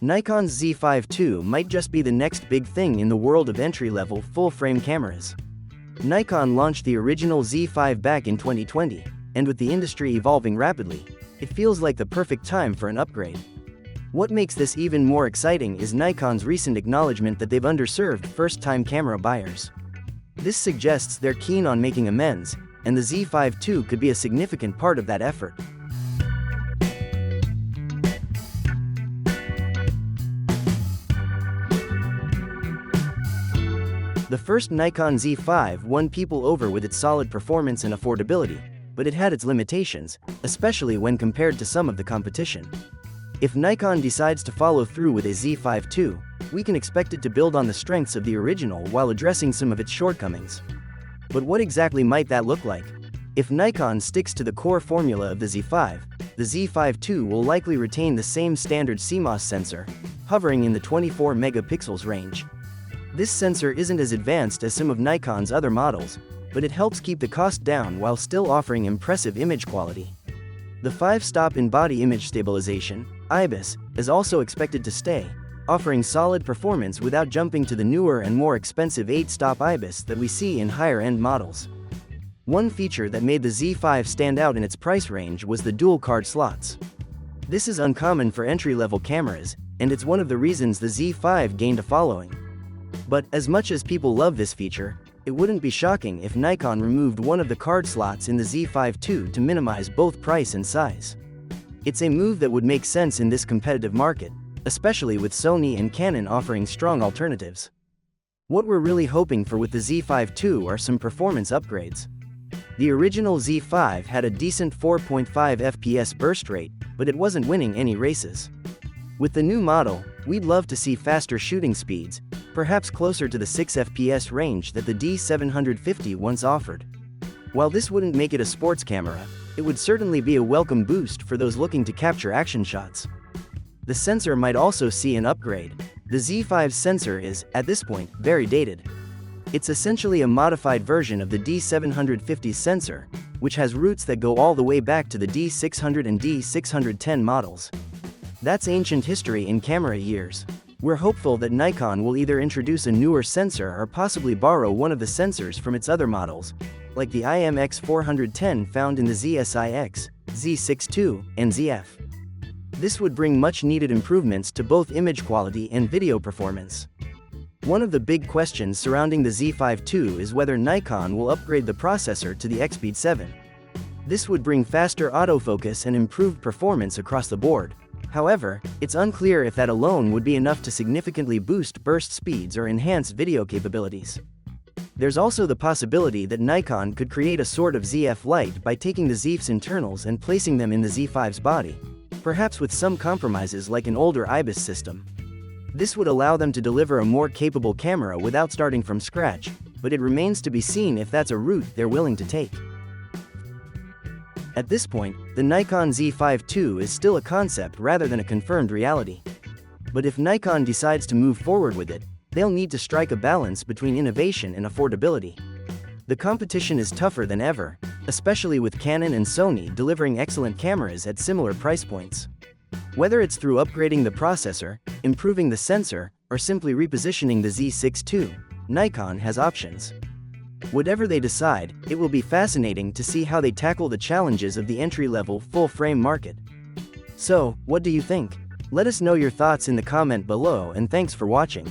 Nikon Z5II might just be the next big thing in the world of entry-level, full-frame cameras. Nikon launched the original Z5 back in 2020, and with the industry evolving rapidly, it feels like the perfect time for an upgrade. What makes this even more exciting is Nikon's recent acknowledgement that they've underserved first-time camera buyers. This suggests they're keen on making amends, and the Z5II could be a significant part of that effort. The first Nikon Z5 won people over with its solid performance and affordability, but it had its limitations, especially when compared to some of the competition. If Nikon decides to follow through with a Z5II, we can expect it to build on the strengths of the original while addressing some of its shortcomings. But what exactly might that look like? If Nikon sticks to the core formula of the Z5, the Z5II will likely retain the same standard CMOS sensor, hovering in the 24 megapixels range. This sensor isn't as advanced as some of Nikon's other models, but it helps keep the cost down while still offering impressive image quality. The 5-stop in-body image stabilization, IBIS, is also expected to stay, offering solid performance without jumping to the newer and more expensive 8-stop IBIS that we see in higher-end models. One feature that made the Z5 stand out in its price range was the dual card slots. This is uncommon for entry-level cameras, and it's one of the reasons the Z5 gained a following. But as much as people love this feature, it wouldn't be shocking if Nikon removed one of the card slots in the Z5II to minimize both price and size. It's a move that would make sense in this competitive market, especially with Sony and Canon offering strong alternatives. What we're really hoping for with the Z5II are some performance upgrades. The original Z5 had a decent 4.5 FPS burst rate, but it wasn't winning any races. With the new model, we'd love to see faster shooting speeds, perhaps closer to the 6 FPS range that the D750 once offered. While this wouldn't make it a sports camera, it would certainly be a welcome boost for those looking to capture action shots. The sensor might also see an upgrade. The Z5's sensor is, at this point, very dated. It's essentially a modified version of the D750's sensor, which has roots that go all the way back to the D600 and D610 models. That's ancient history in camera years. We're hopeful that Nikon will either introduce a newer sensor or possibly borrow one of the sensors from its other models, like the IMX410 found in the ZSIX, Z6II, and ZF. This would bring much-needed improvements to both image quality and video performance. One of the big questions surrounding the Z5II is whether Nikon will upgrade the processor to the X-Speed 7. This would bring faster autofocus and improved performance across the board. However, it's unclear if that alone would be enough to significantly boost burst speeds or enhance video capabilities. There's also the possibility that Nikon could create a sort of ZF Lite by taking the ZF's internals and placing them in the Z5's body, perhaps with some compromises like an older IBIS system. This would allow them to deliver a more capable camera without starting from scratch, but it remains to be seen if that's a route they're willing to take. At this point, the Nikon Z5II is still a concept rather than a confirmed reality. But if Nikon decides to move forward with it, they'll need to strike a balance between innovation and affordability. The competition is tougher than ever, especially with Canon and Sony delivering excellent cameras at similar price points. Whether it's through upgrading the processor, improving the sensor, or simply repositioning the Z6II, Nikon has options. Whatever they decide, it will be fascinating to see how they tackle the challenges of the entry-level, full-frame market. So, what do you think? Let us know your thoughts in the comment below, and thanks for watching.